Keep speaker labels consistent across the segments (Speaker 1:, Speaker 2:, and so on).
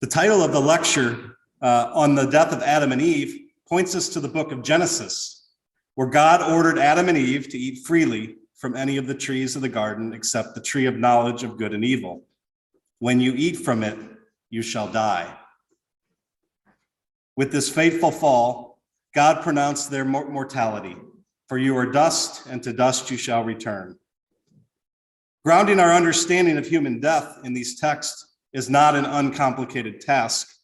Speaker 1: The title of the lecture on the death of Adam and Eve points us to the book of Genesis, where God ordered Adam and Eve to eat freely from any of the trees of the garden except the tree of knowledge of good and evil. When you eat from it, you shall die. With this fateful fall, God pronounced their mortality, for you are dust, and to dust you shall return. Grounding our understanding of human death in these texts is not an uncomplicated task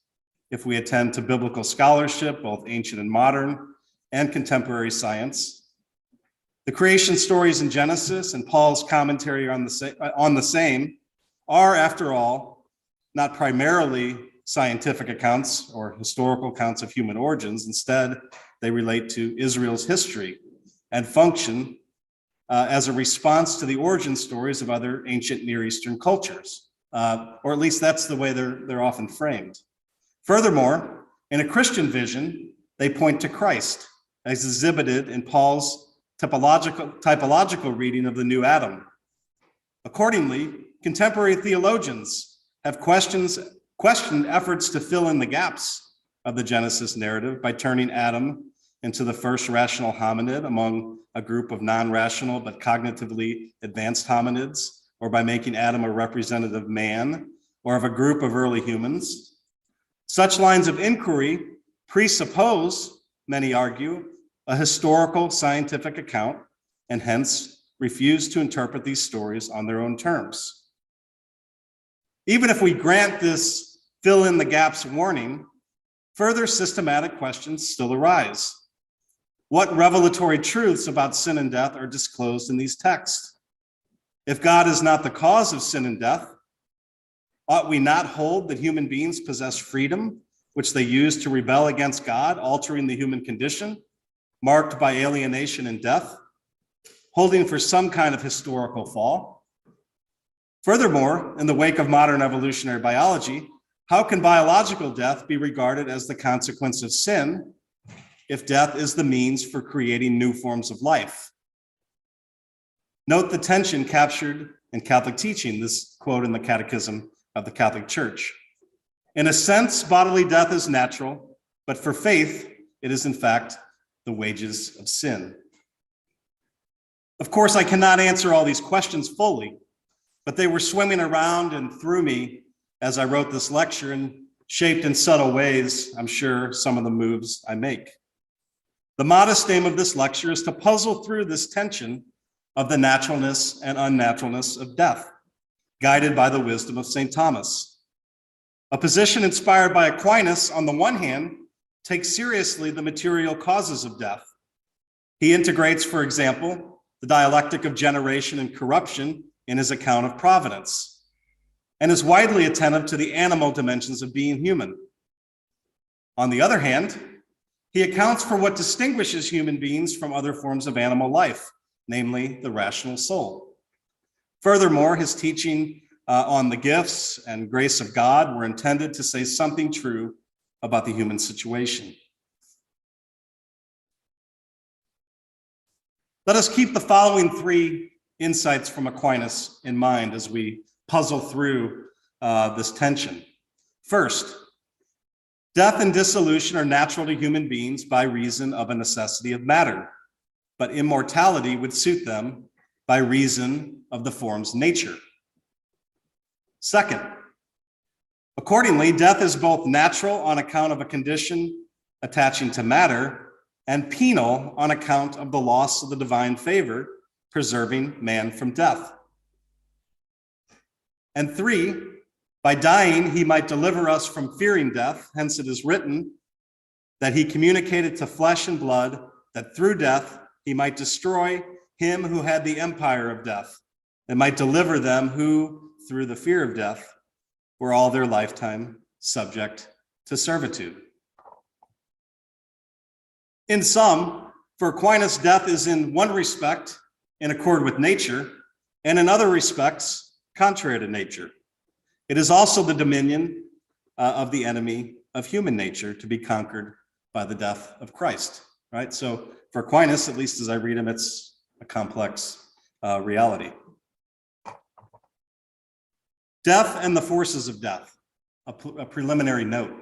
Speaker 1: if we attend to biblical scholarship, both ancient and modern, and contemporary science. The creation stories in Genesis and Paul's commentary on the same are, after all, not primarily scientific accounts or historical accounts of human origins. Instead, they relate to Israel's history and function as a response to the origin stories of other ancient Near Eastern cultures. Or at least that's the way they're often framed. Furthermore, in a Christian vision, they point to Christ as exhibited in Paul's typological reading of the new Adam. Accordingly, contemporary theologians have questioned efforts to fill in the gaps of the Genesis narrative by turning Adam into the first rational hominid among a group of non-rational but cognitively advanced hominids, or by making Adam a representative man or of a group of early humans. Such lines of inquiry presuppose, many argue, a historical scientific account, and hence refuse to interpret these stories on their own terms. Even if we grant this fill in the gaps warning, further systematic questions still arise. What revelatory truths about sin and death are disclosed in these texts? If God is not the cause of sin and death, ought we not hold that human beings possess freedom, which they use to rebel against God, altering the human condition, marked by alienation and death, holding for some kind of historical fall? Furthermore, in the wake of modern evolutionary biology, how can biological death be regarded as the consequence of sin if death is the means for creating new forms of life? Note the tension captured in Catholic teaching, this quote in the Catechism of the Catholic Church. In a sense, bodily death is natural, but for faith, it is in fact the wages of sin. Of course, I cannot answer all these questions fully, but they were swimming around and through me as I wrote this lecture and shaped in subtle ways, I'm sure, some of the moves I make. The modest aim of this lecture is to puzzle through this tension of the naturalness and unnaturalness of death, guided by the wisdom of St. Thomas. A position inspired by Aquinas, on the one hand, takes seriously the material causes of death. He integrates, for example, the dialectic of generation and corruption in his account of providence, and is widely attentive to the animal dimensions of being human. On the other hand, he accounts for what distinguishes human beings from other forms of animal life, namely the rational soul. Furthermore, his teaching on the gifts and grace of God were intended to say something true about the human situation. Let us keep the following three insights from Aquinas in mind as we puzzle through this tension. First, death and dissolution are natural to human beings by reason of a necessity of matter, but immortality would suit them by reason of the form's nature. Second, accordingly, death is both natural on account of a condition attaching to matter and penal on account of the loss of the divine favor preserving man from death. And three, by dying, he might deliver us from fearing death. Hence it is written that he communicated to flesh and blood that through death he might destroy him who had the empire of death, and might deliver them who, through the fear of death, were all their lifetime subject to servitude. In sum, for Aquinas, death is in one respect in accord with nature, and in other respects contrary to nature. It is also the dominion of the enemy of human nature to be conquered by the death of Christ, right? So for Aquinas, at least as I read him, it's a complex reality. Death and the forces of death. a preliminary note.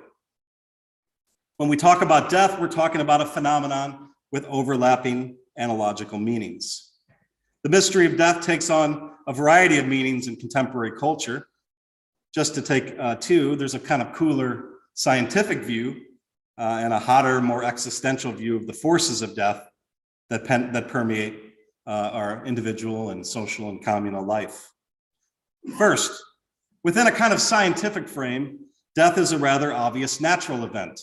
Speaker 1: When we talk about death, we're talking about a phenomenon with overlapping analogical meanings. The mystery of death takes on a variety of meanings in contemporary culture. Just to take two, there's a kind of cooler scientific view and a hotter, more existential view of the forces of death that permeate our individual and social and communal life. First, within a kind of scientific frame, death is a rather obvious natural event.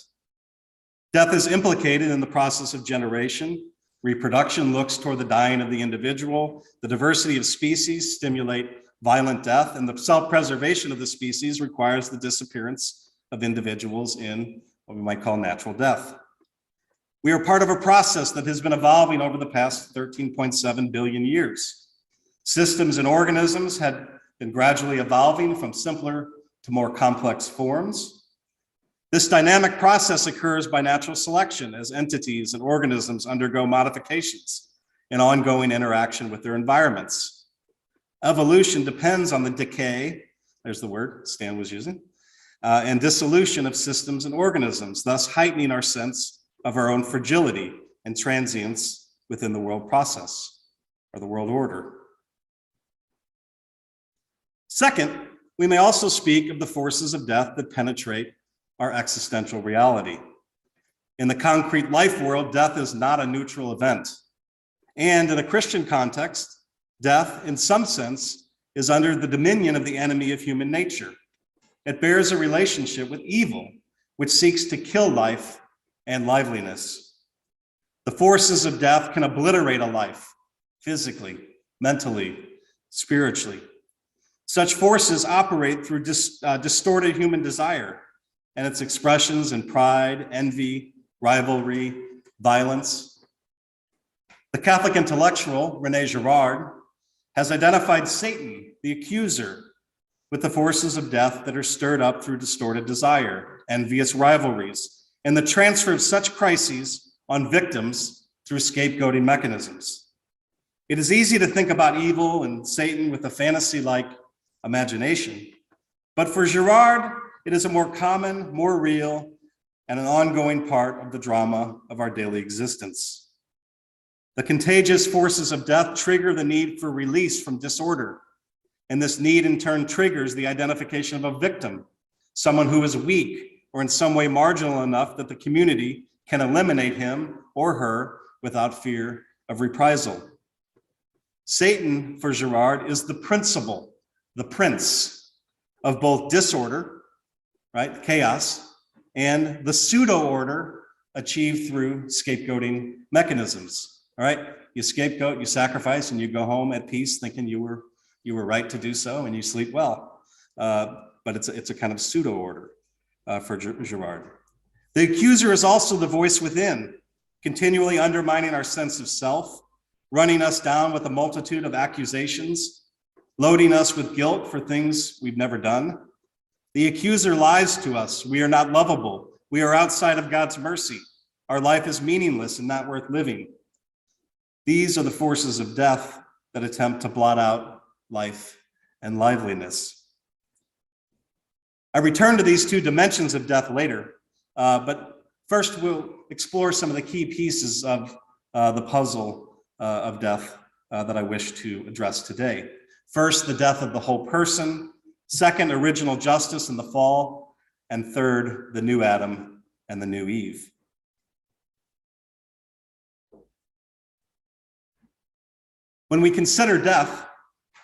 Speaker 1: Death is implicated in the process of generation. Reproduction looks toward the dying of the individual. The diversity of species stimulate violent death, and the self-preservation of the species requires the disappearance of individuals in what we might call natural death. We are part of a process that has been evolving over the past 13.7 billion years. Systems and organisms had been gradually evolving from simpler to more complex forms. This dynamic process occurs by natural selection as entities and organisms undergo modifications in ongoing interaction with their environments. Evolution depends on the decay, there's the word Stan was using, and dissolution of systems and organisms, thus heightening our sense of our own fragility and transience within the world process or the world order. Second, we may also speak of the forces of death that penetrate our existential reality. In the concrete life world, death is not a neutral event. And in a Christian context, death, in some sense, is under the dominion of the enemy of human nature. It bears a relationship with evil, which seeks to kill life and liveliness. The forces of death can obliterate a life, physically, mentally, spiritually. Such forces operate through distorted human desire and its expressions in pride, envy, rivalry, violence. The Catholic intellectual, René Girard, has identified Satan, the accuser, with the forces of death that are stirred up through distorted desire, envious rivalries, and the transfer of such crises on victims through scapegoating mechanisms. It is easy to think about evil and Satan with a fantasy-like imagination, but for Girard, it is a more common, more real, and an ongoing part of the drama of our daily existence. The contagious forces of death trigger the need for release from disorder, and this need in turn triggers the identification of a victim, someone who is weak or in some way marginal enough that the community can eliminate him or her without fear of reprisal. Satan, for Girard, is the principal, the prince of both disorder, right, chaos, and the pseudo-order achieved through scapegoating mechanisms. All right, you scapegoat, you sacrifice, and you go home at peace thinking you were right to do so, and you sleep well. But it's a kind of pseudo-order for Girard. The accuser is also the voice within, continually undermining our sense of self, running us down with a multitude of accusations, loading us with guilt for things we've never done. The accuser lies to us. We are not lovable. We are outside of God's mercy. Our life is meaningless and not worth living. These are the forces of death that attempt to blot out life and liveliness. I return to these two dimensions of death later, but first we'll explore some of the key pieces of the puzzle of death that I wish to address today. First, the death of the whole person. Second, original justice in the fall. And third, the new Adam and the new Eve. When we consider death,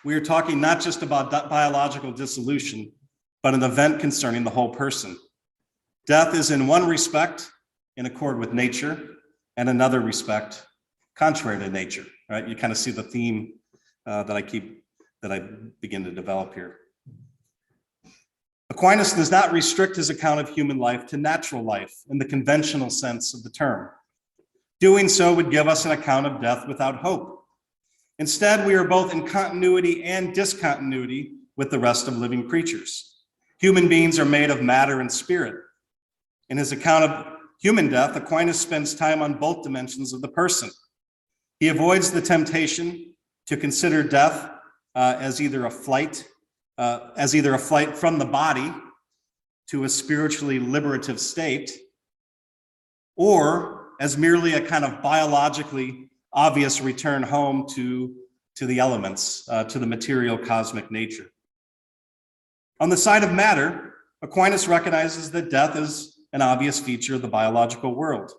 Speaker 1: we are talking not just about biological dissolution, but an event concerning the whole person. Death is in one respect in accord with nature, and another respect contrary to nature, right? You kind of see the theme that I begin to develop here. Aquinas does not restrict his account of human life to natural life in the conventional sense of the term. Doing so would give us an account of death without hope. Instead, we are both in continuity and discontinuity with the rest of living creatures. Human beings are made of matter and spirit. In his account of human death, Aquinas spends time on both dimensions of the person. He avoids the temptation to consider death as either a flight from the body to a spiritually liberative state, or as merely a kind of biologically obvious return home to the elements, to the material cosmic nature. On the side of matter, Aquinas recognizes that death is an obvious feature of the biological world.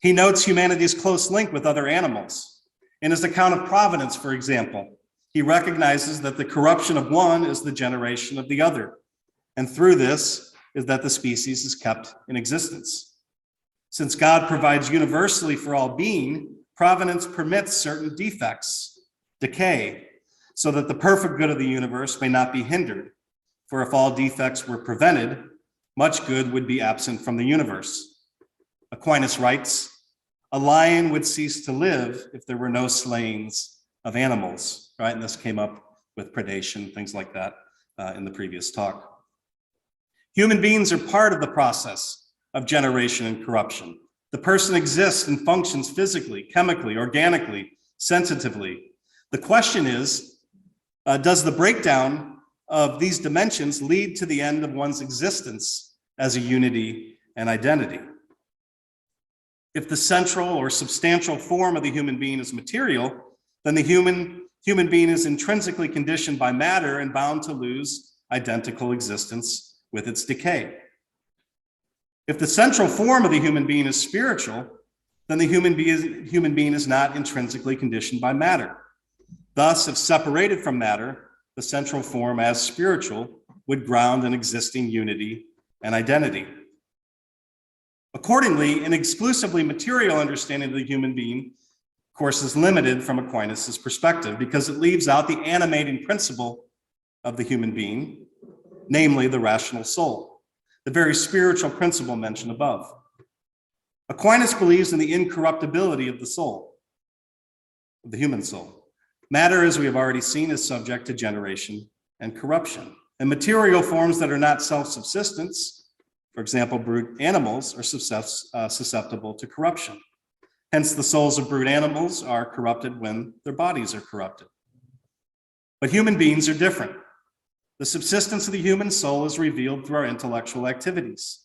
Speaker 1: He notes humanity's close link with other animals. In his account of providence, for example, he recognizes that the corruption of one is the generation of the other, and through this is that the species is kept in existence. Since God provides universally for all being, providence permits certain defects, decay, so that the perfect good of the universe may not be hindered. For if all defects were prevented, much good would be absent from the universe. Aquinas writes, "A lion would cease to live if there were no slayings of animals," right? And this came up with predation, things like that in the previous talk. Human beings are part of the process of generation and corruption. The person exists and functions physically, chemically, organically, sensitively. The question is, does the breakdown of these dimensions lead to the end of one's existence as a unity and identity? If the central or substantial form of the human being is material, then the human being is intrinsically conditioned by matter and bound to lose identical existence with its decay. If the central form of the human being is spiritual, then the human being is not intrinsically conditioned by matter. Thus, if separated from matter, the central form as spiritual would ground an existing unity and identity. Accordingly, an exclusively material understanding of the human being, of course, is limited from Aquinas' perspective because it leaves out the animating principle of the human being, namely the rational soul, the very spiritual principle mentioned above. Aquinas believes in the incorruptibility of the soul, of the human soul. Matter, as we have already seen, is subject to generation and corruption. And material forms that are not self-subsistence, for example, brute animals, are susceptible to corruption. Hence, the souls of brute animals are corrupted when their bodies are corrupted. But human beings are different. The subsistence of the human soul is revealed through our intellectual activities.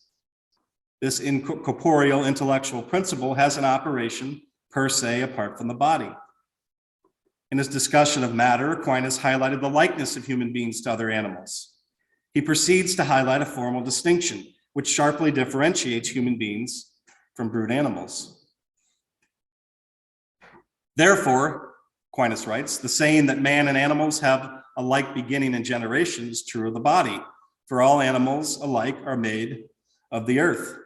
Speaker 1: This incorporeal intellectual principle has an operation per se apart from the body. In his discussion of matter, Aquinas highlighted the likeness of human beings to other animals. He proceeds to highlight a formal distinction, which sharply differentiates human beings from brute animals. Therefore, Aquinas writes, the saying that man and animals have a like beginning and generation is true of the body, for all animals alike are made of the earth.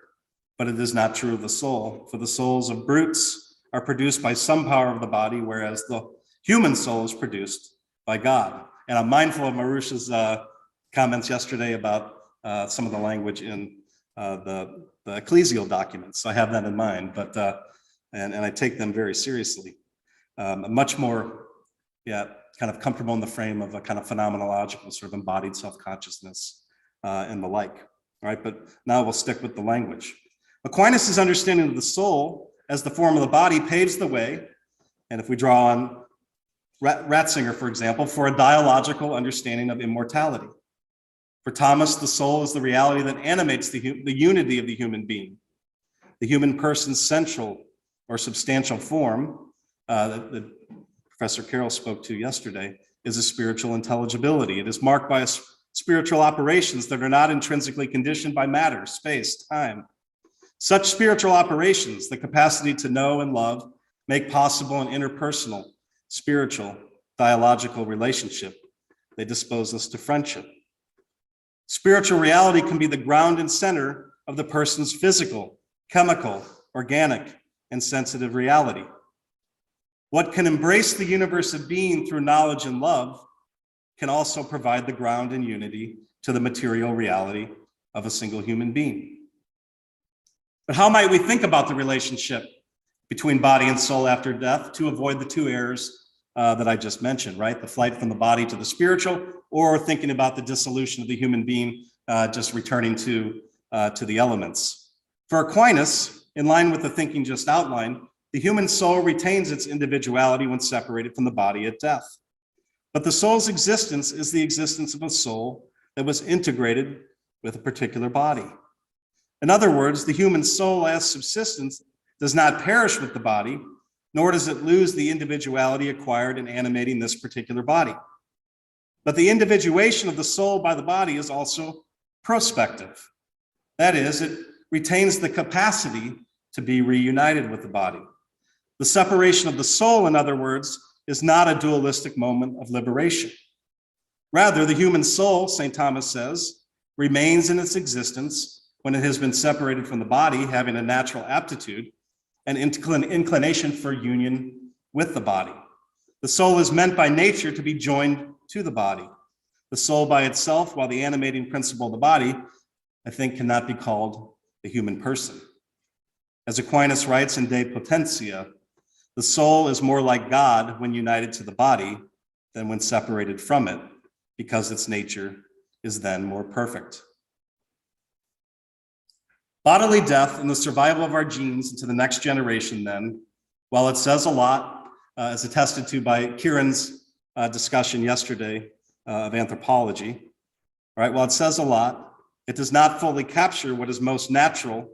Speaker 1: But it is not true of the soul, for the souls of brutes are produced by some power of the body, whereas the human soul is produced by God. And I'm mindful of Marusha's comments yesterday about some of the language in the ecclesial documents. I have that in mind, but and I take them very seriously. Much more, kind of comfortable in the frame of a kind of phenomenological sort of embodied self-consciousness and the like. All right, but now we'll stick with the language. Aquinas' understanding of the soul as the form of the body paves the way, and if we draw on Ratzinger, for example, for a dialogical understanding of immortality. For Thomas, the soul is the reality that animates the unity of the human being. The human person's central or substantial form that Professor Carroll spoke to yesterday is a spiritual intelligibility. It is marked by spiritual operations that are not intrinsically conditioned by matter, space, time. Such spiritual operations, the capacity to know and love, make possible an interpersonal, spiritual, dialogical relationship. They dispose us to friendship. Spiritual reality can be the ground and center of the person's physical, chemical, organic, and sensitive reality. What can embrace the universe of being through knowledge and love can also provide the ground and unity to the material reality of a single human being. But how might we think about the relationship between body and soul after death to avoid the two errors that I just mentioned, right? The flight from the body to the spiritual, or thinking about the dissolution of the human being just returning to the elements. For Aquinas, in line with the thinking just outlined, the human soul retains its individuality when separated from the body at death. But the soul's existence is the existence of a soul that was integrated with a particular body. In other words, the human soul as subsistence does not perish with the body, nor does it lose the individuality acquired in animating this particular body. But the individuation of the soul by the body is also prospective. That is, it retains the capacity to be reunited with the body. The separation of the soul, in other words, is not a dualistic moment of liberation. Rather, the human soul, St. Thomas says, remains in its existence when it has been separated from the body, having a natural aptitude and inclination for union with the body. The soul is meant by nature to be joined to the body. The soul by itself, while the animating principle of the body, I think cannot be called the human person. As Aquinas writes in De Potentia, the soul is more like God when united to the body than when separated from it, because its nature is then more perfect. Bodily death and the survival of our genes into the next generation, then, while it says a lot, as attested to by Kieran's discussion yesterday of anthropology, right? While it says a lot, it does not fully capture what is most natural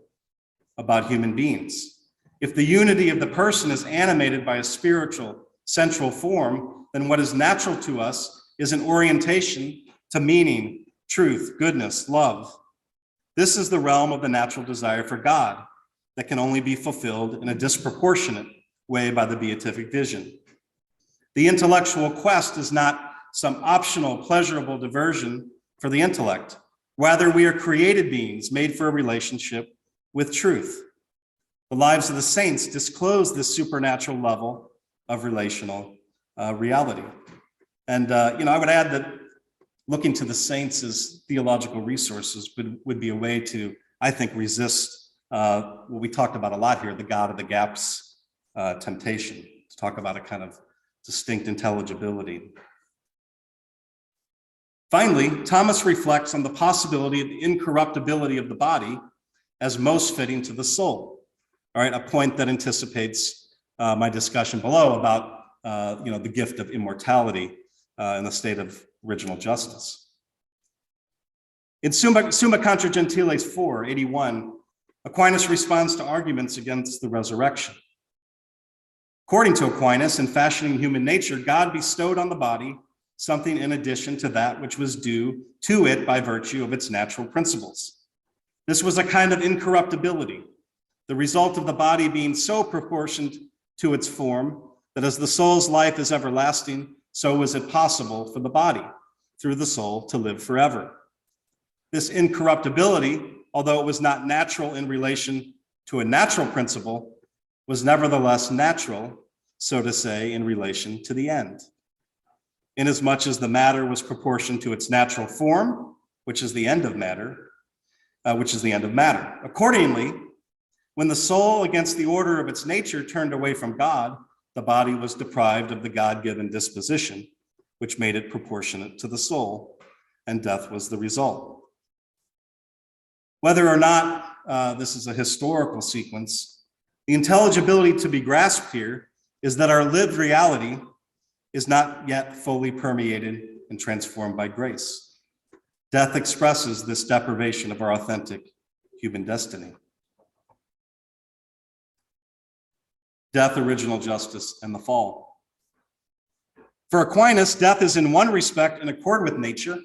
Speaker 1: about human beings. If the unity of the person is animated by a spiritual central form, then what is natural to us is an orientation to meaning, truth, goodness, love. This is the realm of the natural desire for God that can only be fulfilled in a disproportionate way by the beatific vision. The intellectual quest is not some optional, pleasurable diversion for the intellect. Rather, we are created beings made for a relationship with truth. The lives of the saints disclose this supernatural level of relational reality. And, I would add that looking to the saints as theological resources would be a way to, I think, resist what we talked about a lot here, the God of the gaps temptation, to talk about a kind of distinct intelligibility. Finally, Thomas reflects on the possibility of the incorruptibility of the body as most fitting to the soul. All right, a point that anticipates my discussion below about the gift of immortality in the state of original justice. In Summa Contra Gentiles 4:81, Aquinas responds to arguments against the resurrection. According to Aquinas, in fashioning human nature, God bestowed on the body something in addition to that which was due to it by virtue of its natural principles. This was a kind of incorruptibility, the result of the body being so proportioned to its form that as the soul's life is everlasting, so was it possible for the body, through the soul, to live forever. This incorruptibility, although it was not natural in relation to a natural principle, was nevertheless natural, so to say, in relation to the end. Inasmuch as the matter was proportioned to its natural form, which is the end of matter. Accordingly, when the soul, against the order of its nature, turned away from God, the body was deprived of the God-given disposition, which made it proportionate to the soul, and death was the result. Whether or not this is a historical sequence, the intelligibility to be grasped here is that our lived reality is not yet fully permeated and transformed by grace. Death expresses this deprivation of our authentic human destiny. Death, original justice, and the fall. For Aquinas, death is in one respect in accord with nature,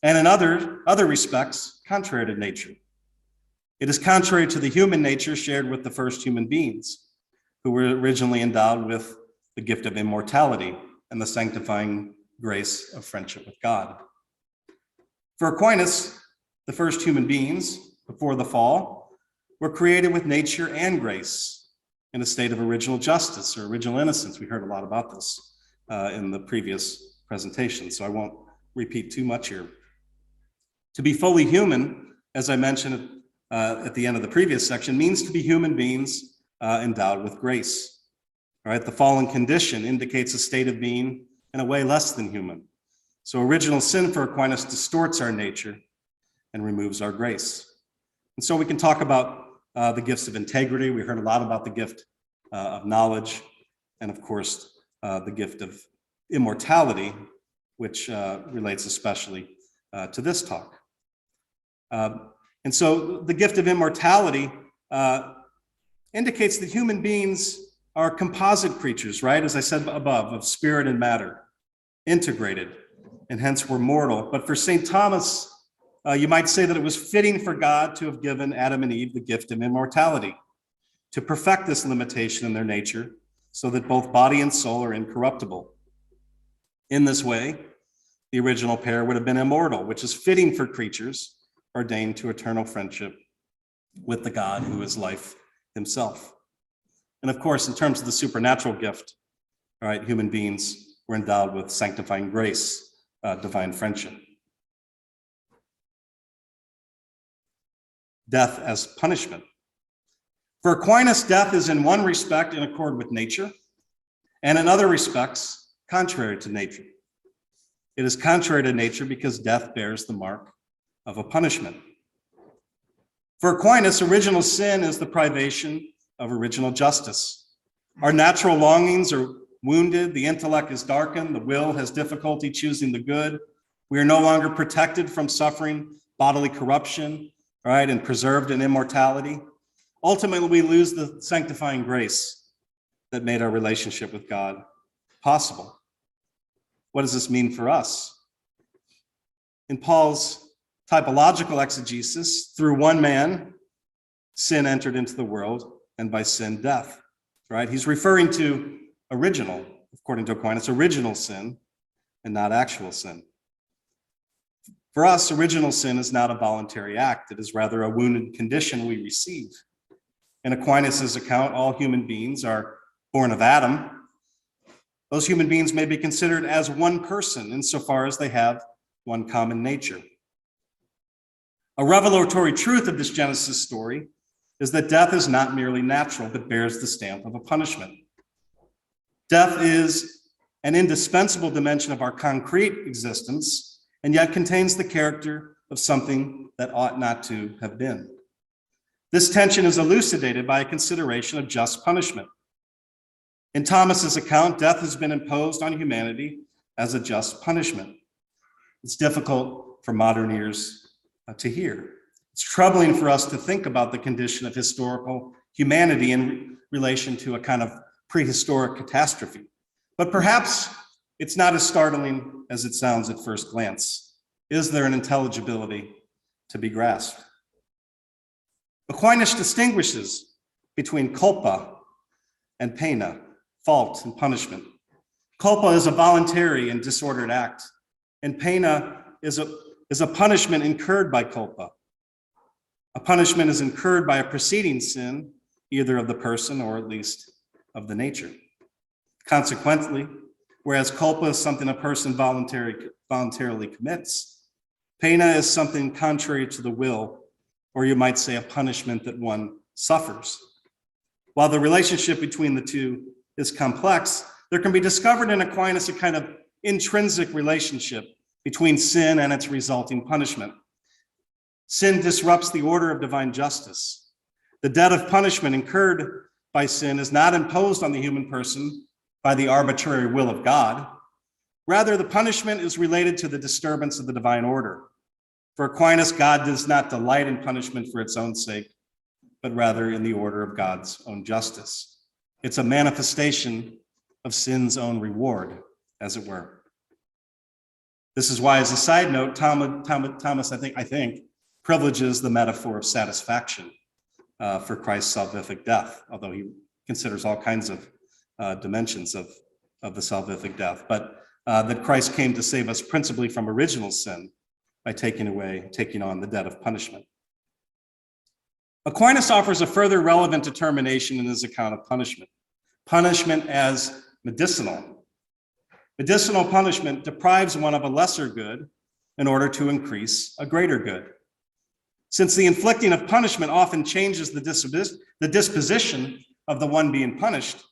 Speaker 1: and in other respects, contrary to nature. It is contrary to the human nature shared with the first human beings, who were originally endowed with the gift of immortality and the sanctifying grace of friendship with God. For Aquinas, the first human beings, before the fall, were created with nature and grace in a state of original justice or original innocence. We heard a lot about this in the previous presentation, so I won't repeat too much here. To be fully human, as I mentioned at the end of the previous section, means to be human beings endowed with grace. All right, the fallen condition indicates a state of being in a way less than human. So original sin for Aquinas distorts our nature and removes our grace. And so we can talk about the gifts of integrity. We heard a lot about the gift of knowledge, and of course, the gift of immortality, which relates especially to this talk. And so the gift of immortality indicates that human beings are composite creatures, right? As I said above, of spirit and matter, integrated, and hence we're mortal. But for St. Thomas, you might say that it was fitting for God to have given Adam and Eve the gift of immortality, to perfect this limitation in their nature, so that both body and soul are incorruptible. In this way, the original pair would have been immortal, which is fitting for creatures ordained to eternal friendship with the God who is life himself. And of course, in terms of the supernatural gift, all right, human beings were endowed with sanctifying grace, divine friendship. Death as punishment. For Aquinas, death is in one respect in accord with nature, and in other respects, contrary to nature. It is contrary to nature because death bears the mark of a punishment. For Aquinas, original sin is the privation of original justice. Our natural longings are wounded, the intellect is darkened, the will has difficulty choosing the good. We are no longer protected from suffering bodily corruption, right, and preserved in immortality. Ultimately, we lose the sanctifying grace that made our relationship with God possible. What does this mean for us? In Paul's typological exegesis, through one man, sin entered into the world, and by sin, death, right? He's referring to original, according to Aquinas, original sin and not actual sin. For us, original sin is not a voluntary act. It is rather a wounded condition we receive. In Aquinas' account, all human beings are born of Adam. Those human beings may be considered as one person insofar as they have one common nature. A revelatory truth of this Genesis story is that death is not merely natural, but bears the stamp of a punishment. Death is an indispensable dimension of our concrete existence, and yet contains the character of something that ought not to have been. This tension is elucidated by a consideration of just punishment. In Thomas's account, death has been imposed on humanity as a just punishment. It's difficult for modern ears to hear. It's troubling for us to think about the condition of historical humanity in relation to a kind of prehistoric catastrophe. But perhaps it's not as startling as it sounds at first glance. Is there an intelligibility to be grasped? Aquinas distinguishes between culpa and pena, fault and punishment. Culpa is a voluntary and disordered act, and pena is a punishment incurred by culpa. A punishment is incurred by a preceding sin, either of the person or at least of the nature. Consequently, whereas culpa is something a person voluntarily commits, pena is something contrary to the will, or you might say a punishment that one suffers. While the relationship between the two is complex, there can be discovered in Aquinas a kind of intrinsic relationship between sin and its resulting punishment. Sin disrupts the order of divine justice. The debt of punishment incurred by sin is not imposed on the human person by the arbitrary will of God. Rather, the punishment is related to the disturbance of the divine order. For Aquinas, God does not delight in punishment for its own sake, but rather in the order of God's own justice. It's a manifestation of sin's own reward, as it were. This is why, as a side note, Thomas, I think, privileges the metaphor of satisfaction for Christ's salvific death, although he considers all kinds of dimensions of the salvific death, but that Christ came to save us principally from original sin by taking on the debt of punishment. Aquinas offers a further relevant determination in his account of punishment. Punishment as medicinal. Medicinal punishment deprives one of a lesser good in order to increase a greater good. Since the inflicting of punishment often changes the disposition of the one being punished,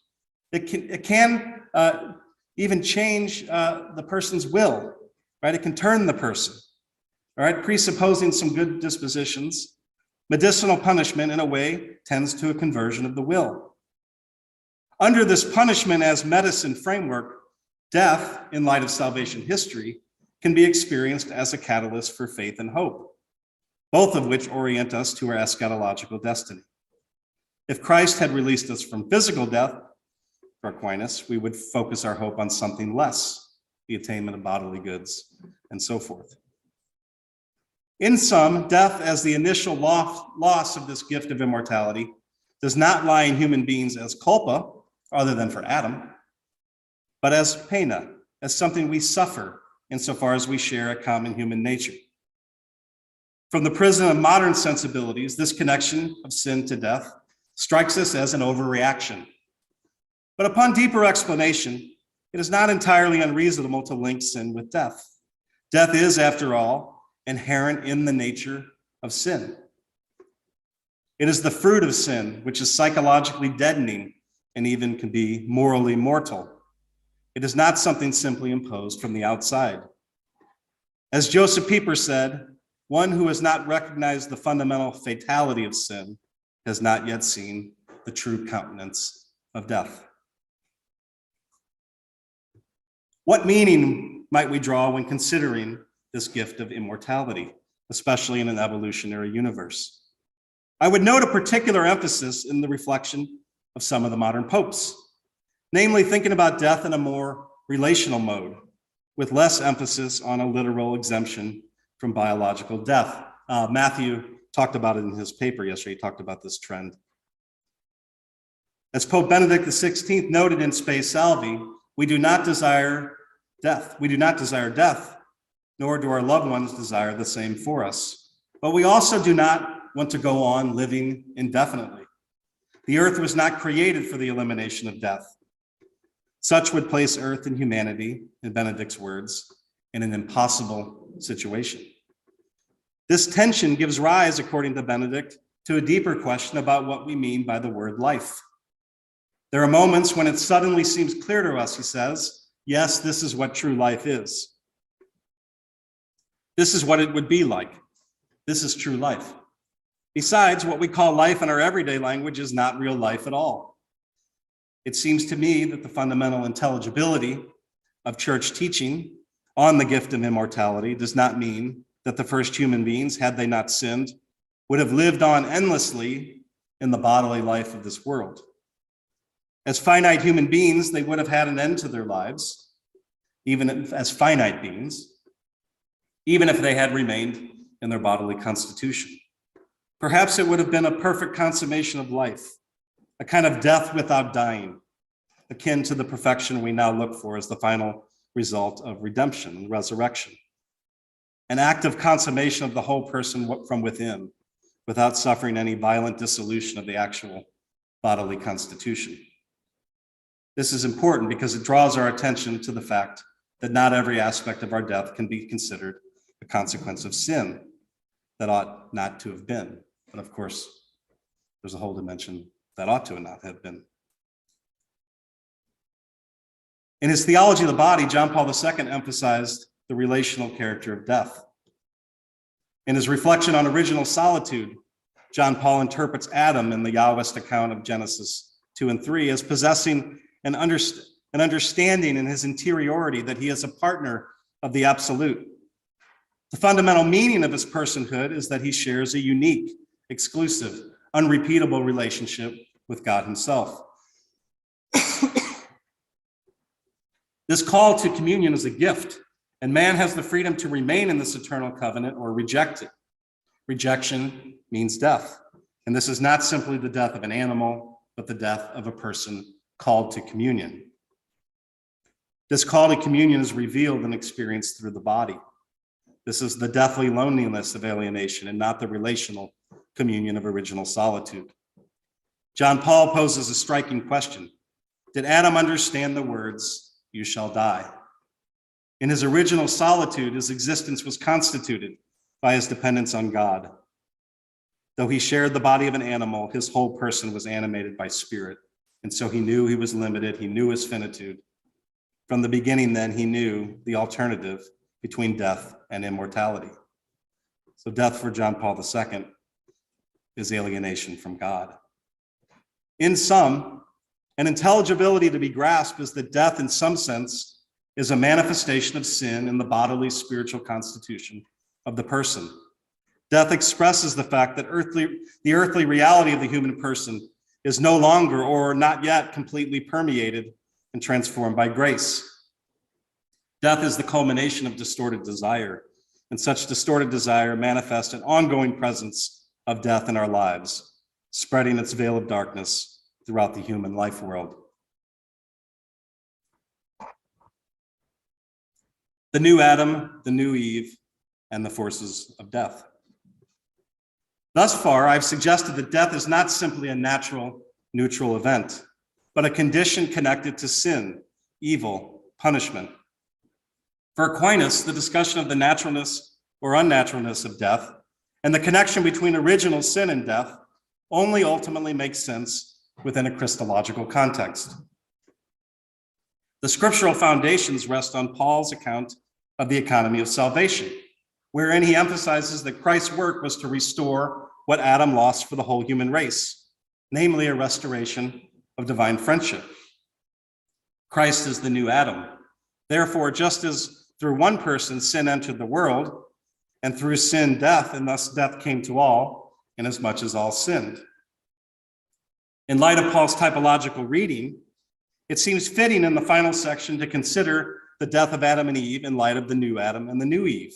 Speaker 1: it can even change the person's will, right? It can turn the person, all right? Presupposing some good dispositions, medicinal punishment in a way tends to a conversion of the will. Under this punishment as medicine framework, death, in light of salvation history, can be experienced as a catalyst for faith and hope. both of which orient us to our eschatological destiny. If Christ had released us from physical death, for Aquinas, we would focus our hope on something less, the attainment of bodily goods, and so forth. In sum, death as the initial loss of this gift of immortality does not lie in human beings as culpa, other than for Adam, but as pena, as something we suffer insofar as we share a common human nature. From the prism of modern sensibilities, this connection of sin to death strikes us as an overreaction. But upon deeper explanation, it is not entirely unreasonable to link sin with death. Death is, after all, inherent in the nature of sin. It is the fruit of sin, which is psychologically deadening and even can be morally mortal. It is not something simply imposed from the outside. As Joseph Pieper said, one who has not recognized the fundamental fatality of sin has not yet seen the true countenance of death. What meaning might we draw when considering this gift of immortality, especially in an evolutionary universe? I would note a particular emphasis in the reflection of some of the modern popes, namely thinking about death in a more relational mode, with less emphasis on a literal exemption from biological death. Matthew talked about it in his paper yesterday. He talked about this trend. As Pope Benedict XVI noted in Spe Salvi, we do not desire death. We do not desire death, nor do our loved ones desire the same for us. But we also do not want to go on living indefinitely. The earth was not created for the elimination of death. Such would place earth and humanity, in Benedict's words, in an impossible situation. This tension gives rise, according to Benedict, to a deeper question about what we mean by the word life. There are moments when it suddenly seems clear to us, he says, yes, this is what true life is. This is what it would be like. This is true life. Besides, what we call life in our everyday language is not real life at all. It seems to me that the fundamental intelligibility of church teaching on the gift of immortality does not mean that the first human beings, had they not sinned, would have lived on endlessly in the bodily life of this world. As finite human beings, they would have had an end to their lives, even as finite beings, even if they had remained in their bodily constitution. Perhaps it would have been a perfect consummation of life, a kind of death without dying, akin to the perfection we now look for as the final result of redemption and resurrection. An act of consummation of the whole person from within, without suffering any violent dissolution of the actual bodily constitution. This is important because it draws our attention to the fact that not every aspect of our death can be considered a consequence of sin that ought not to have been. But of course, there's a whole dimension that ought to not have been. In his Theology of the Body, John Paul II emphasized the relational character of death. In his reflection on original solitude, John Paul interprets Adam in the Yahwist account of Genesis 2 and 3 as possessing an understanding in his interiority that he is a partner of the absolute. The fundamental meaning of his personhood is that he shares a unique, exclusive, unrepeatable relationship with God himself. This call to communion is a gift, and man has the freedom to remain in this eternal covenant or reject it. Rejection means death, and this is not simply the death of an animal, but the death of a person called to communion. This call to communion is revealed and experienced through the body. This is the deathly loneliness of alienation and not the relational communion of original solitude. John Paul poses a striking question. Did Adam understand the words, "You shall die"? In his original solitude, his existence was constituted by his dependence on God. Though he shared the body of an animal, his whole person was animated by spirit. And so he knew he was limited. He knew his finitude. From the beginning, then, he knew the alternative between death and immortality. So death for John Paul II is alienation from God. In sum, an intelligibility to be grasped is that death, in some sense, is a manifestation of sin in the bodily spiritual constitution of the person. Death expresses the fact that the earthly reality of the human person is no longer or not yet completely permeated and transformed by grace. Death is the culmination of distorted desire, and such distorted desire manifests an ongoing presence of death in our lives, spreading its veil of darkness throughout the human life world. The new Adam, the new Eve, and the forces of death. Thus far, I've suggested that death is not simply a natural, neutral event, but a condition connected to sin, evil, punishment. For Aquinas, the discussion of the naturalness or unnaturalness of death and the connection between original sin and death only ultimately makes sense within a Christological context. The scriptural foundations rest on Paul's account of the economy of salvation, wherein he emphasizes that Christ's work was to restore what Adam lost for the whole human race, namely a restoration of divine friendship. Christ is the new Adam. Therefore, just as through one person sin entered the world, and through sin death, and thus death came to all, inasmuch as all sinned. In light of Paul's typological reading, it seems fitting in the final section to consider the death of Adam and Eve in light of the new Adam and the new Eve.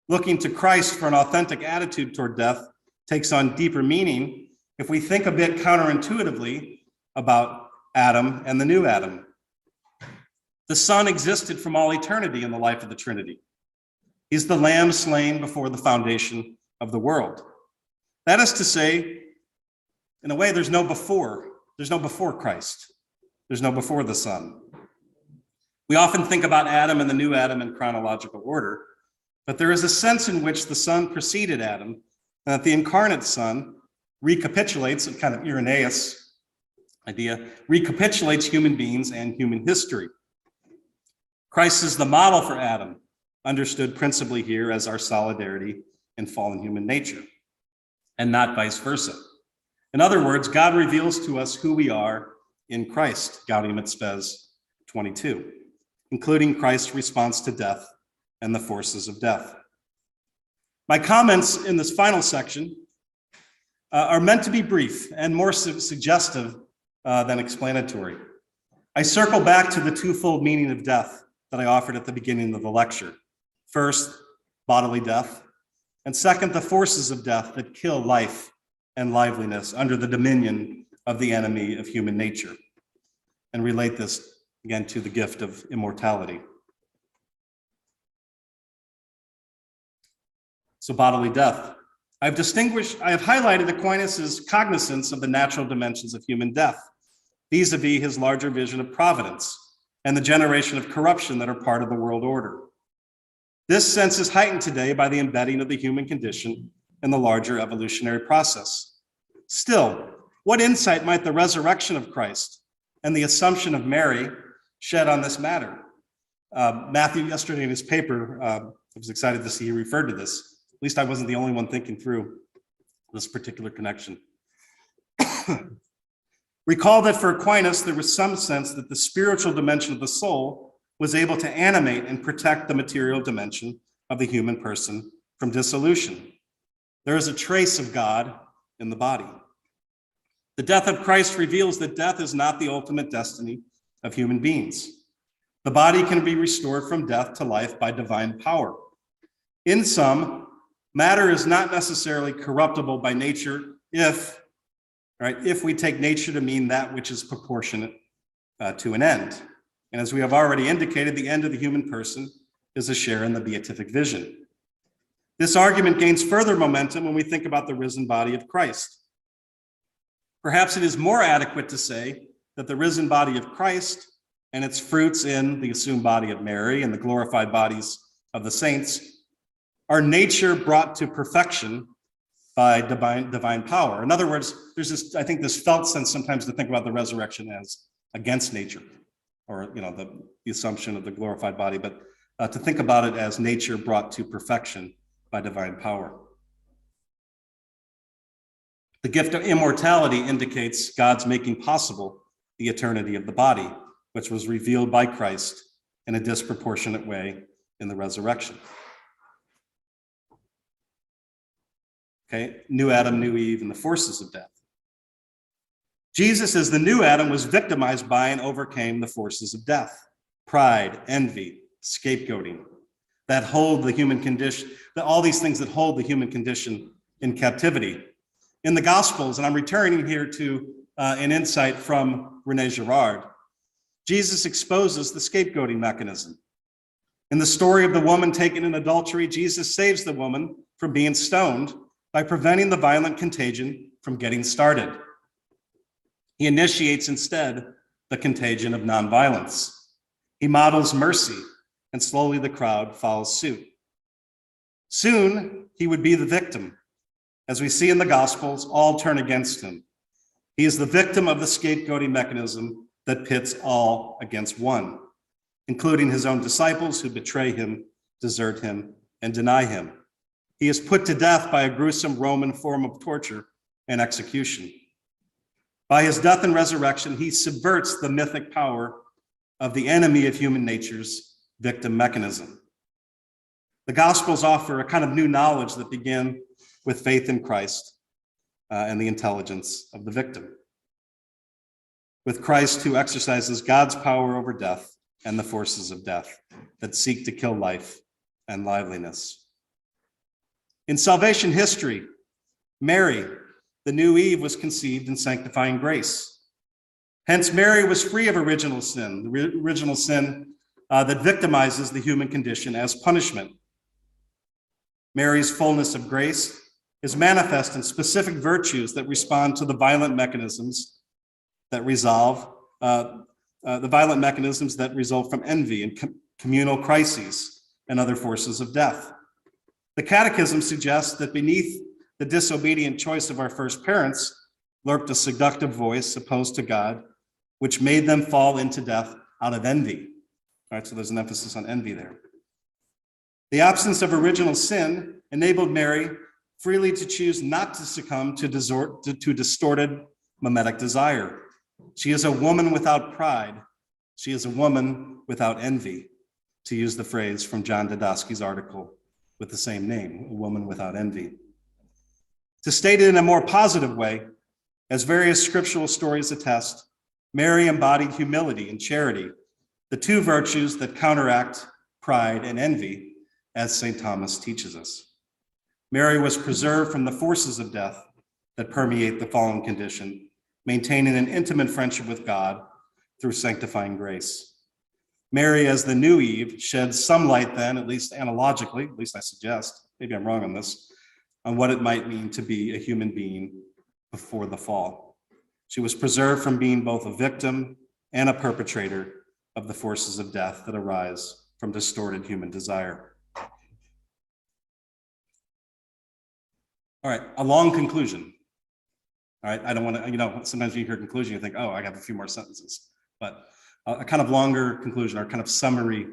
Speaker 1: Looking to Christ for an authentic attitude toward death takes on deeper meaning if we think a bit counterintuitively about Adam and the new Adam. The Son existed from all eternity in the life of the Trinity. He's the Lamb slain before the foundation of the world. That is to say, in a way, there's no before Christ. There's no before the Son. We often think about Adam and the new Adam in chronological order, but there is a sense in which the Son preceded Adam, and that the incarnate Son recapitulates, a kind of Irenaeus idea, recapitulates human beings and human history. Christ is the model for Adam, understood principally here as our solidarity in fallen human nature, and not vice versa. In other words, God reveals to us who we are in Christ, Gaudium et Spes 22, including Christ's response to death and the forces of death. My comments in this final section are meant to be brief and more suggestive than explanatory. I circle back to the twofold meaning of death that I offered at the beginning of the lecture. First, bodily death, and second, the forces of death that kill life and liveliness under the dominion of the enemy of human nature, and relate this again to the gift of immortality. So bodily death. I have highlighted Aquinas' cognizance of the natural dimensions of human death, vis-a-vis his larger vision of providence and the generation of corruption that are part of the world order. This sense is heightened today by the embedding of the human condition in the larger evolutionary process. Still, what insight might the resurrection of Christ and the assumption of Mary shed on this matter? Matthew, yesterday in his paper, I was excited to see he referred to this. At least I wasn't the only one thinking through this particular connection. Recall that for Aquinas, there was some sense that the spiritual dimension of the soul was able to animate and protect the material dimension of the human person from dissolution. There is a trace of God in the body. The death of Christ reveals that death is not the ultimate destiny of human beings. The body can be restored from death to life by divine power. In sum, matter is not necessarily corruptible by nature if we take nature to mean that which is proportionate to an end. And as we have already indicated, the end of the human person is a share in the beatific vision. This argument gains further momentum when we think about the risen body of Christ. Perhaps it is more adequate to say that the risen body of Christ and its fruits in the assumed body of Mary and the glorified bodies of the saints are nature brought to perfection by divine power. In other words, there's this, I think, this felt sense sometimes to think about the resurrection as against nature, or the assumption of the glorified body, but to think about it as nature brought to perfection by divine power. The gift of immortality indicates God's making possible the eternity of the body, which was revealed by Christ in a disproportionate way in the resurrection. Okay, new Adam, new Eve, and the forces of death. Jesus, as the new Adam, was victimized by and overcame the forces of death, pride, envy, scapegoating, that hold the human condition, all these things that hold the human condition in captivity. In the Gospels, and I'm returning here to an insight from René Girard, Jesus exposes the scapegoating mechanism. In the story of the woman taken in adultery, Jesus saves the woman from being stoned by preventing the violent contagion from getting started. He initiates instead the contagion of nonviolence. He models mercy, and slowly the crowd follows suit. Soon, he would be the victim. As we see in the Gospels, all turn against him. He is the victim of the scapegoating mechanism that pits all against one, including his own disciples who betray him, desert him, and deny him. He is put to death by a gruesome Roman form of torture and execution. By his death and resurrection, he subverts the mythic power of the enemy of human nature's victim mechanism. The Gospels offer a kind of new knowledge that began with faith in Christ and the intelligence of the victim. With Christ, who exercises God's power over death and the forces of death that seek to kill life and liveliness. In salvation history, Mary, the new Eve, was conceived in sanctifying grace. Hence, Mary was free of original sin, the original sin that victimizes the human condition as punishment. Mary's fullness of grace is manifest in specific virtues that respond to the violent mechanisms that result from envy and communal crises and other forces of death. The Catechism suggests that beneath the disobedient choice of our first parents lurked a seductive voice opposed to God, which made them fall into death out of envy. All right, so there's an emphasis on envy there. The absence of original sin enabled Mary freely to choose not to succumb to distorted mimetic desire. She is a woman without pride. She is a woman without envy, to use the phrase from John Didowski's article with the same name, A Woman Without Envy. To state it in a more positive way, as various scriptural stories attest, Mary embodied humility and charity, the two virtues that counteract pride and envy, as St. Thomas teaches us. Mary was preserved from the forces of death that permeate the fallen condition, maintaining an intimate friendship with God through sanctifying grace. Mary, as the new Eve, sheds some light then, at least analogically, at least I suggest, maybe I'm wrong on this, on what it might mean to be a human being before the fall. She was preserved from being both a victim and a perpetrator of the forces of death that arise from distorted human desire. All right, a long conclusion. All right, I don't want to, sometimes when you hear conclusion, you think, oh, I have a few more sentences, but a kind of longer conclusion or kind of summary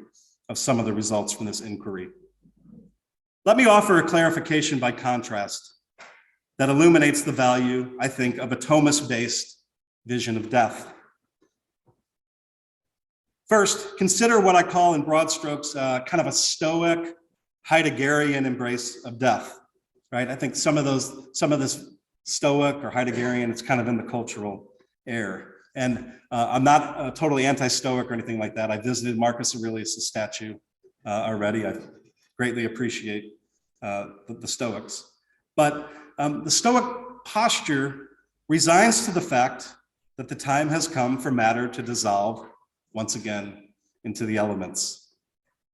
Speaker 1: of some of the results from this inquiry. Let me offer a clarification by contrast that illuminates the value, I think, of a Thomist-based vision of death. First, consider what I call in broad strokes kind of a Stoic, Heideggerian embrace of death, right? I think some of this Stoic or Heideggerian, it's kind of in the cultural air. And I'm not totally anti-Stoic or anything like that. I visited Marcus Aurelius' statue already. I greatly appreciate the Stoics. But the Stoic posture resigns to the fact that the time has come for matter to dissolve once again into the elements,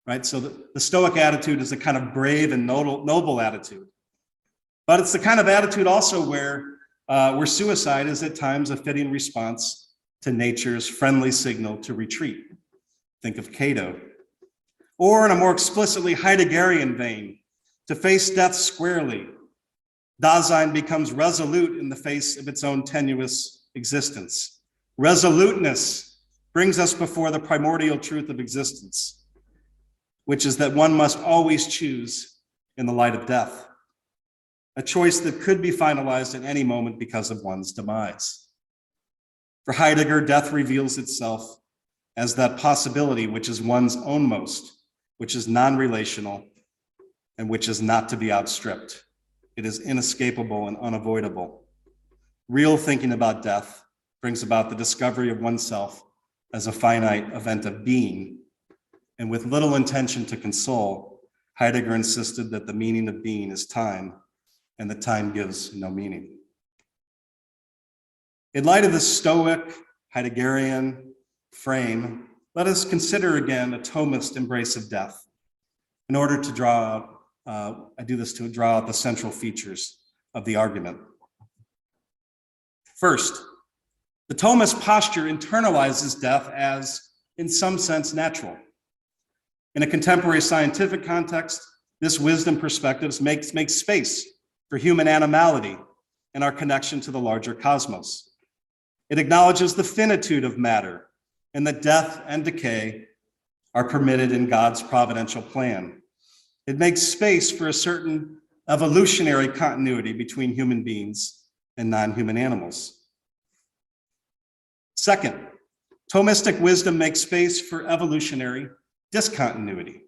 Speaker 1: right? So the Stoic attitude is a kind of brave and noble attitude. But it's the kind of attitude also where suicide is at times a fitting response to nature's friendly signal to retreat. Think of Cato. Or in a more explicitly Heideggerian vein, to face death squarely, Dasein becomes resolute in the face of its own tenuous existence. Resoluteness brings us before the primordial truth of existence, which is that one must always choose in the light of death, a choice that could be finalized at any moment because of one's demise. For Heidegger, death reveals itself as that possibility which is one's own most, which is non-relational, and which is not to be outstripped. It is inescapable and unavoidable. Real thinking about death brings about the discovery of oneself as a finite event of being, and with little intention to console, Heidegger insisted that the meaning of being is time, and that time gives no meaning. In light of this Stoic, Heideggerian frame, let us consider again a Thomist embrace of death in order to draw out, I do this to draw out the central features of the argument. First, the Thomist posture internalizes death as, in some sense, natural. In a contemporary scientific context, this wisdom perspective makes space for human animality and our connection to the larger cosmos. It acknowledges the finitude of matter and that death and decay are permitted in God's providential plan. It makes space for a certain evolutionary continuity between human beings and non-human animals. Second, Thomistic wisdom makes space for evolutionary discontinuity.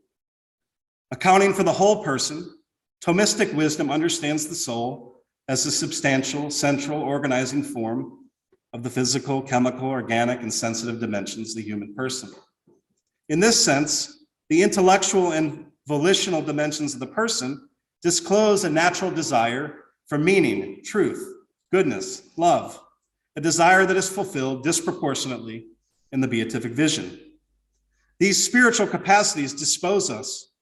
Speaker 1: Accounting for the whole person, Thomistic wisdom understands the soul as a substantial, central organizing form of the physical, chemical, organic, and sensitive dimensions of the human person. In this sense, the intellectual and volitional dimensions of the person disclose a natural desire for meaning, truth, goodness, love, a desire that is fulfilled disproportionately in the beatific vision. These spiritual capacities dispose us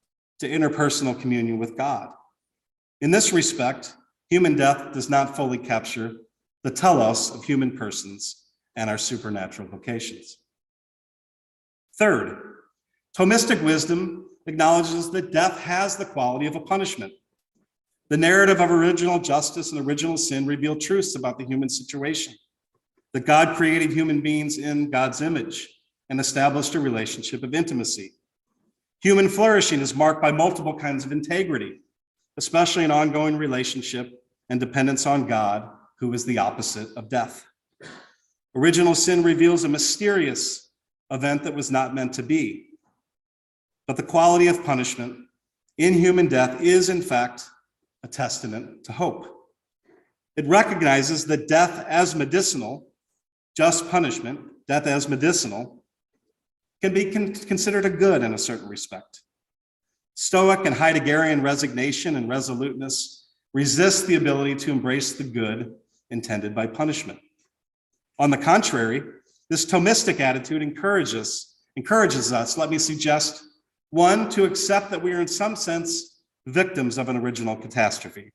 Speaker 1: to interpersonal communion with God. In this respect, human death does not fully capture the telos of human persons and our supernatural vocations. Third, Thomistic wisdom acknowledges that death has the quality of a punishment. The narrative of original justice and original sin reveal truths about the human situation, that God created human beings in God's image and established a relationship of intimacy. Human flourishing is marked by multiple kinds of integrity, especially an ongoing relationship and dependence on God, who is the opposite of death. Original sin reveals a mysterious event that was not meant to be. But the quality of punishment in human death is, in fact, a testament to hope. It recognizes that death as medicinal, just punishment, death as medicinal, can be considered a good in a certain respect. Stoic and Heideggerian resignation and resoluteness resist the ability to embrace the good intended by punishment. On the contrary, this Thomistic attitude encourages us, let me suggest, one, to accept that we are in some sense victims of an original catastrophe,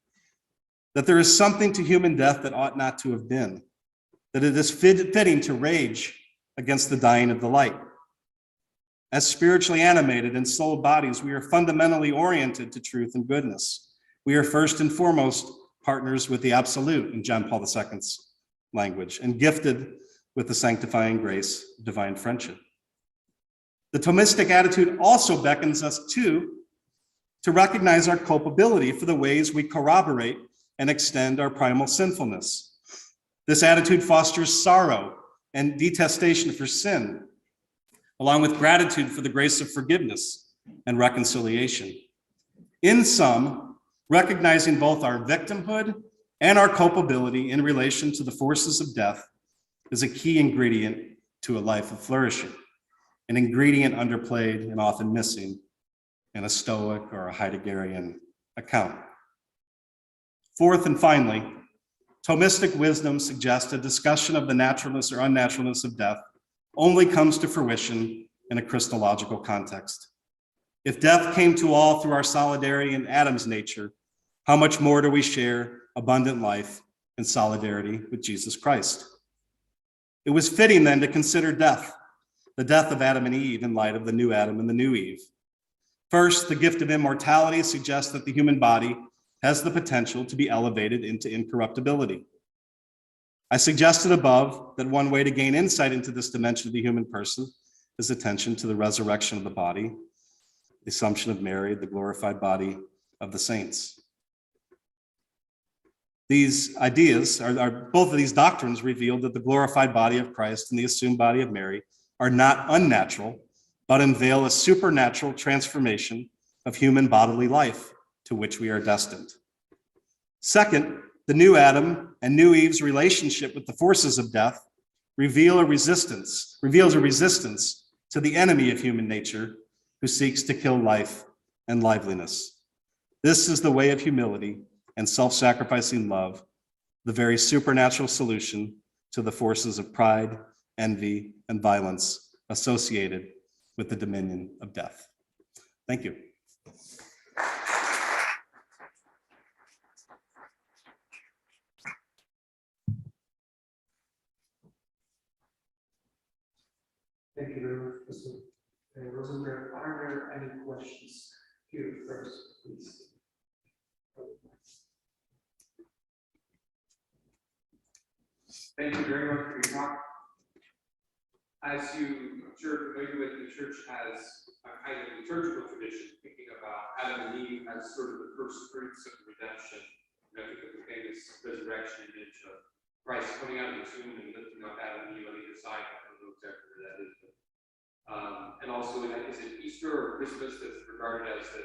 Speaker 1: that there is something to human death that ought not to have been, that it is fitting to rage against the dying of the light. As spiritually animated and soul bodies, we are fundamentally oriented to truth and goodness. We are first and foremost partners with the absolute in John Paul II's language, and gifted with the sanctifying grace of divine friendship. The Thomistic attitude also beckons us to recognize our culpability for the ways we corroborate and extend our primal sinfulness. This attitude fosters sorrow and detestation for sin, along with gratitude for the grace of forgiveness and reconciliation. In sum, recognizing both our victimhood and our culpability in relation to the forces of death is a key ingredient to a life of flourishing, an ingredient underplayed and often missing in a Stoic or a Heideggerian account. Fourth and finally, Thomistic wisdom suggests a discussion of the naturalness or unnaturalness of death only comes to fruition in a Christological context. If death came to all through our solidarity in Adam's nature, how much more do we share abundant life and solidarity with Jesus Christ? It was fitting then to consider death, the death of Adam and Eve, in light of the new Adam and the new Eve. First, the gift of immortality suggests that the human body has the potential to be elevated into incorruptibility. I suggested above that one way to gain insight into this dimension of the human person is attention to the resurrection of the body, the assumption of Mary, the glorified body of the saints. These ideas, both of these doctrines reveal that the glorified body of Christ and the assumed body of Mary are not unnatural, but unveil a supernatural transformation of human bodily life to which we are destined. Second, the new Adam and new Eve's relationship with the forces of death reveals a resistance to the enemy of human nature who seeks to kill life and liveliness. This is the way of humility and self-sacrificing love, the very supernatural solution to the forces of pride, envy, and violence associated with the dominion of death. Thank you.
Speaker 2: Thank you very much, Mr. Rosenberg. Are there any questions? Here first, please.
Speaker 3: Thank you very much for your talk. As you, I'm sure, familiar with, the church has a kind of liturgical tradition, thinking about Adam and Eve as sort of the first fruits of redemption. I think of the famous resurrection image of Christ coming out of the tomb and lifting up Adam and Eve on either side. I don't know exactly where that is. But, and also, is it Easter or Christmas that's regarded as the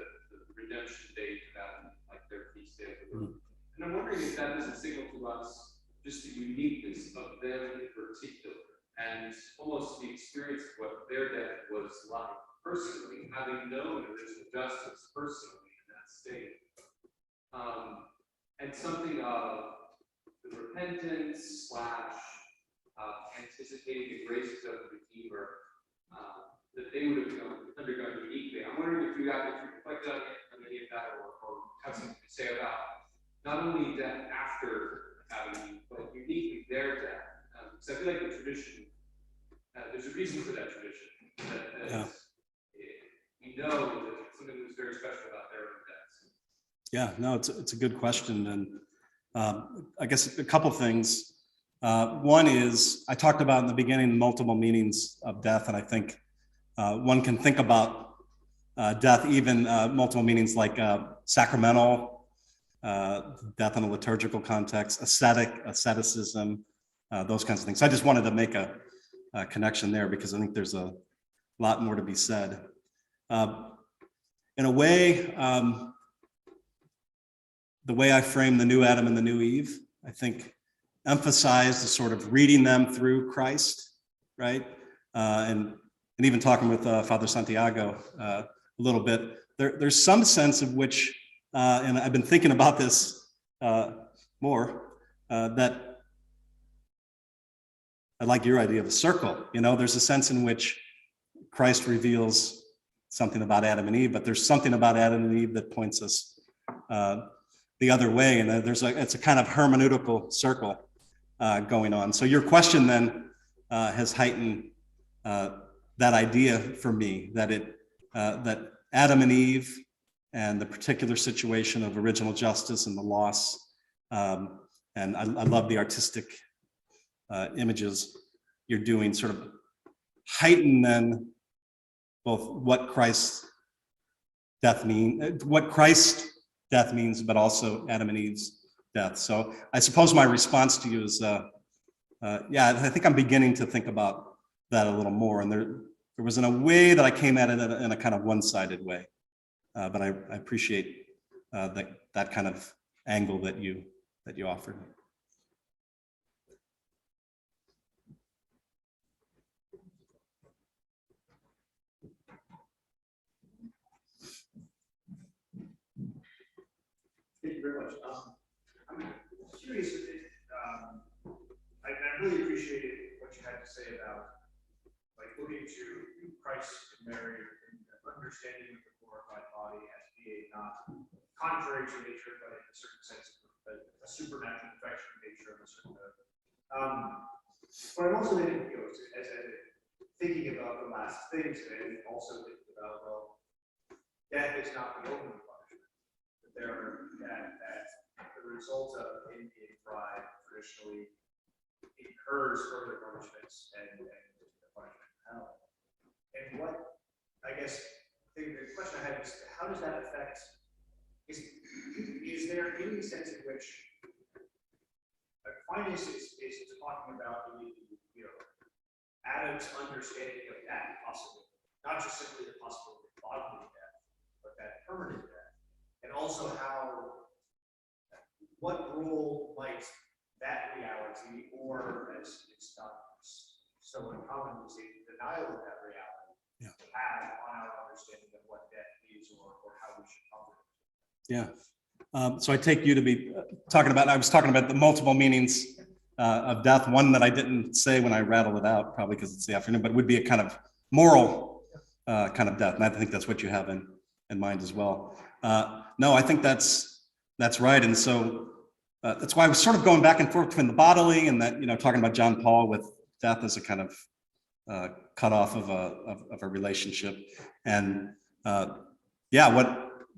Speaker 3: redemption date of Adam, like their feast day? And I'm wondering if that is a signal to us just the uniqueness of them in particular, and almost the experience of what their death was like personally, having known original justice personally in that state. And something of the repentance / anticipating the graces of the Redeemer that they would have undergone uniquely. I'm wondering if you reflected on any of that or have something to say about not only death after Adam, but uniquely their death. Because I feel like the tradition, there's a reason for that tradition. We know that something was very special about their own deaths.
Speaker 1: Yeah, no, it's a good question. And I guess a couple things. One is, I talked about in the beginning multiple meanings of death, and I think one can think about death, even multiple meanings like sacramental, death in a liturgical context, asceticism, those kinds of things. So I just wanted to make a connection there because I think there's a lot more to be said. In a way, the way I frame the new Adam and the new Eve, I think emphasize the sort of reading them through Christ, right? And even talking with Father Santiago a little bit, there's some sense of which, and I've been thinking about this more, that I like your idea of a circle. There's a sense in which Christ reveals something about Adam and Eve, but there's something about Adam and Eve that points us the other way, and it's a kind of hermeneutical circle going on. So your question then has heightened that idea for me, that Adam and Eve and the particular situation of original justice and the loss, and I love the artistic images you're doing, sort of heighten then both what Christ's death means, but also Adam and Eve's death. So I suppose my response to you is, yeah, I think I'm beginning to think about that a little more. And there was in a way that I came at it in a kind of one-sided way, but I appreciate that kind of angle that you offered.
Speaker 4: Thank you very much. I'm curious. I really appreciated what you had to say about looking to Christ and Mary and understanding the glorified body as being not contrary to nature, but in a certain sense, a supernatural perfection of nature of a certain mode. But I'm also thinking, as thinking about the last things, and also thinking about, well, death is not the only punishment. That the result of him being fried traditionally incurs further punishments and the punishment in hell. And what I guess the question I had is, how does that affect? Is there any sense in which Aquinas is talking about Adam's understanding of that possibility, not just simply the possibility of bodily death, but that permanent death, and also how what role might that reality, or as it's not so uncommon to say, denial of that reality, have on our understanding of what death is, or how we should cover it?
Speaker 1: Yeah. So I take you to be I was talking about the multiple meanings of death. One that I didn't say when I rattled it out, probably because it's the afternoon, but it would be a kind of moral kind of death. And I think that's what you have in mind as well. No, I think that's right. And so that's why I was sort of going back and forth between the bodily and that, talking about John Paul with death as a kind of cutoff of a relationship. And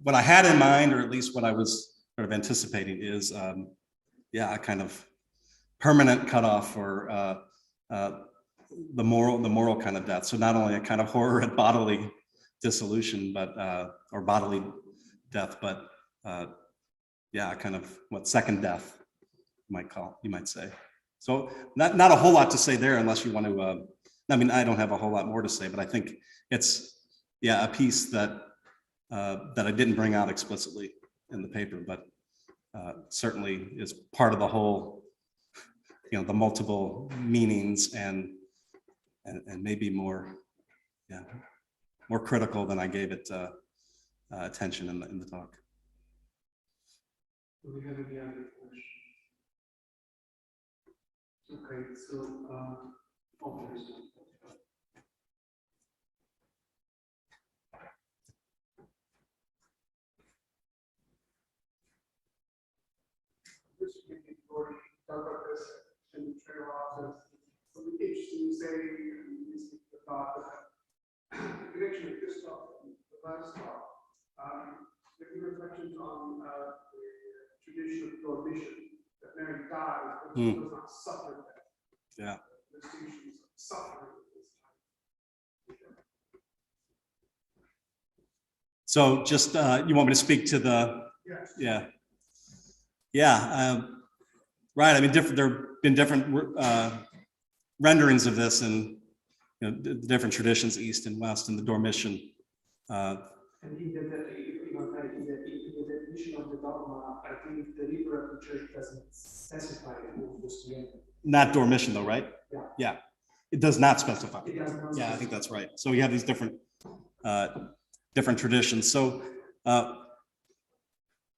Speaker 1: what I had in mind, or at least what I was sort of anticipating, is a kind of permanent cutoff, or the moral kind of death. So not only a kind of horror at bodily dissolution, but or bodily death, but kind of what second death you might say. So not a whole lot to say there, unless you want to. I don't have a whole lot more to say, but I think it's a piece that I didn't bring out explicitly in the paper, but certainly is part of the whole. The multiple meanings and maybe more critical than I gave it attention in the talk.
Speaker 2: Do we have any other questions? Okay, so talk about this and trail off as something interesting to say, and this is the thought that the connection of this talk and the last talk, maybe reflections on the tradition of prohibition, that Mary died, but she does not suffer that.
Speaker 1: Yeah.
Speaker 2: The distinctions of suffering at this time.
Speaker 1: So just you want me to speak to the?
Speaker 2: Yes.
Speaker 1: Right. There have been different renderings of this, and the different traditions, East and West, and the Dormition.
Speaker 2: And in the definition of the dogma, I think the Libra of the Church doesn't specify who was together.
Speaker 1: Not Dormition, though, right? Yeah. It does not specify.
Speaker 2: It does not.
Speaker 1: Yeah, I think that's right. So we have these different traditions. So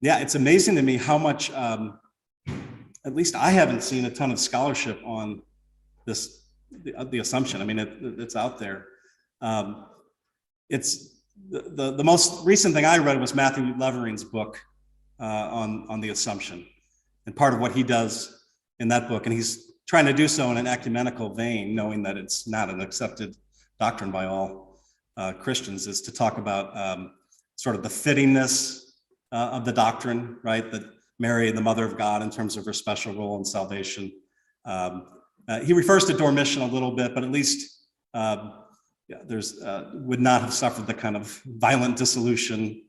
Speaker 1: it's amazing to me how much. At least I haven't seen a ton of scholarship on this, the Assumption. It's out there. It's the most recent thing I read was Matthew Levering's book on the Assumption, and part of what he does in that book, and he's trying to do so in an ecumenical vein, knowing that it's not an accepted doctrine by all Christians, is to talk about sort of the fittingness of the doctrine, right? That Mary, the Mother of God, in terms of her special role in salvation. He refers to Dormition a little bit, but at least there's would not have suffered the kind of violent dissolution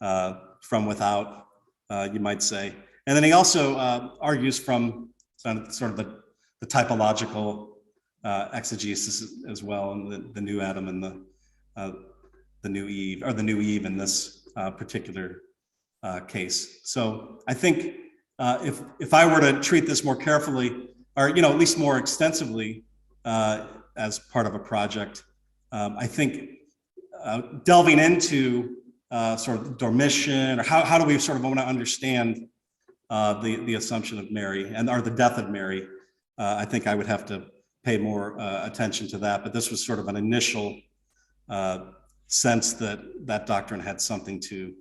Speaker 1: from without, you might say. And then he also argues from sort of the typological exegesis as well, and the new Adam and the new Eve, or the new Eve in this particular case. So I think if I were to treat this more carefully, or at least more extensively as part of a project, I think delving into sort of Dormition, or how do we sort of want to understand the Assumption of Mary or the death of Mary, I think I would have to pay more attention to that. But this was sort of an initial sense that doctrine had something to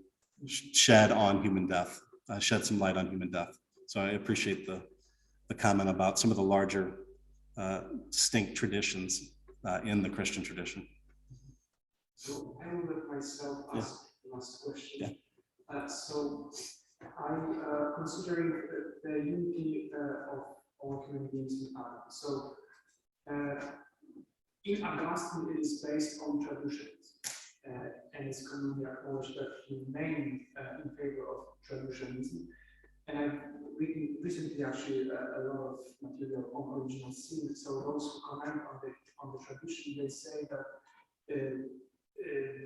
Speaker 1: shed on human death, shed some light on human death. So I appreciate the comment about some of the larger distinct traditions in the Christian tradition.
Speaker 2: So I will let myself ask the last question.
Speaker 1: Yeah.
Speaker 2: So I'm considering the unity of all human beings in Adam. So in Augustine, it is based on traditions. And it's commonly acknowledged that he remained in favor of traditionism. And I've read recently actually a lot of material on original sin. So those who comment on the tradition, they say that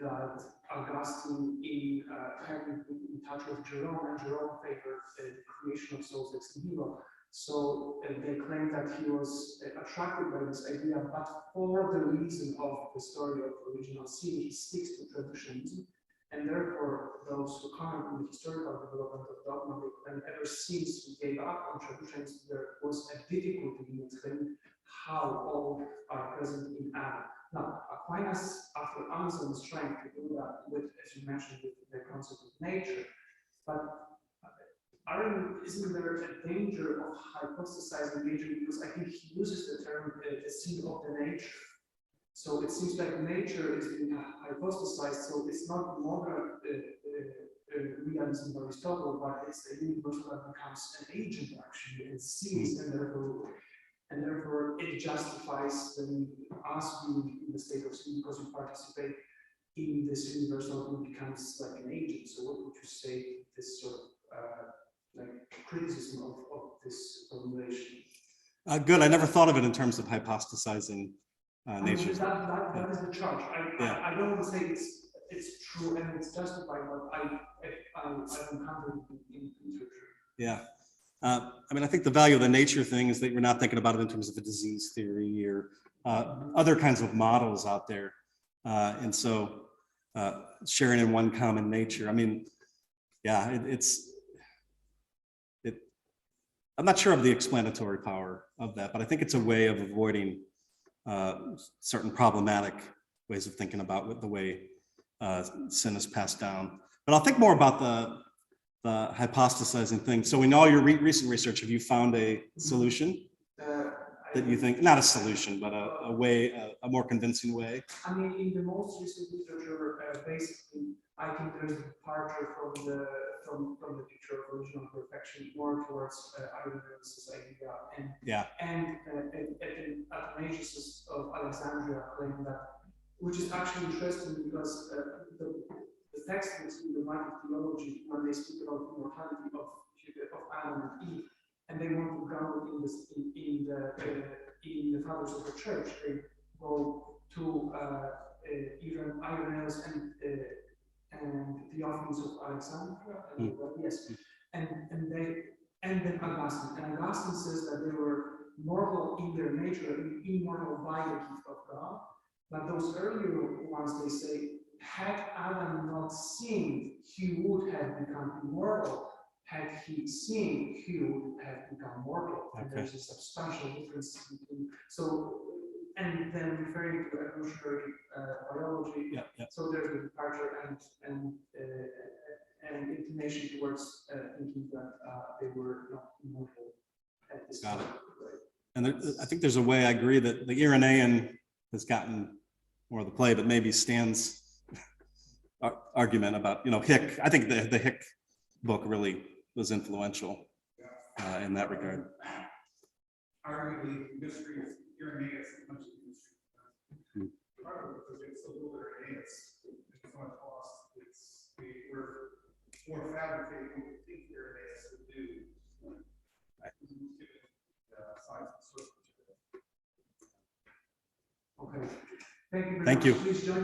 Speaker 2: that Augustine, in having been in touch with Jerome, and Jerome favored the creation of souls ex nihilo. So they claim that he was attracted by this idea, but for the reason of the story of original sin, he sticks to traditionalism, and therefore those who comment on the historical development of dogma, and ever since we gave up on traditionalism, there was a difficulty in explaining how all are present in Adam. Now, Aquinas, after Amazon, is trying to do that with, as you mentioned, with the concept of nature, but isn't there a danger of hypostasizing nature? Because I think he uses the term the seed of the nature. So it seems like nature is being hypostasized, so it's not longer realism of Aristotle, but it's a universal that becomes an agent actually, and sees, and therefore it justifies us being in the state of sin because we participate in this universal who becomes like an agent. So what would you say this sort of like criticism of this formulation?
Speaker 1: Good. I never thought of it in terms of hypostasizing nature.
Speaker 2: That is the charge. I don't want to say it's true and it's justified, but I've encountered it in literature.
Speaker 1: Yeah. I mean, I think the value of the nature thing is that we're not thinking about it in terms of a disease theory or other kinds of models out there. And so sharing in one common nature, I mean, yeah, I'm not sure of the explanatory power of that, but I think it's a way of avoiding certain problematic ways of thinking about the way sin is passed down. But I'll think more about the hypostasizing thing. So in all your recent research, have you found a solution that you think, not a solution, but a way, a more convincing way?
Speaker 2: I mean, in the most recent literature, basically, I think there's a departure from the picture of original perfection more towards Irenaeus' idea, and Athanasius of Alexandria claim that, which is actually interesting because the textbooks in the Systematic Theology, when they speak about immortality of Adam and Eve, and they want to ground it in the fathers of the church, they go to even Irenaeus and Theophilus of Alexandria, yes, and then Augustine. And Augustine says that they were mortal in their nature, immortal by the gift of God. But those earlier ones, they say, had Adam not sinned, he would have become immortal. Had he sinned, he would have become mortal. And there's a substantial difference between. So, and then referring to evolutionary biology, so there's a departure and inclination towards thinking that they were not immortal at this time.
Speaker 1: And I think there's a way, I agree that the Irenaean has gotten more of the play, but maybe Stan's argument about, Hick, I think the Hick book really was influential in that regard.
Speaker 2: Arguably, mystery of Irenaeus is much of the mystery. Part of it because it's a little Irenaeus, it's so much lost. We're more fabricating what we think Irenaeus would do. Okay. Thank you very much.
Speaker 1: Thank you.
Speaker 2: Please join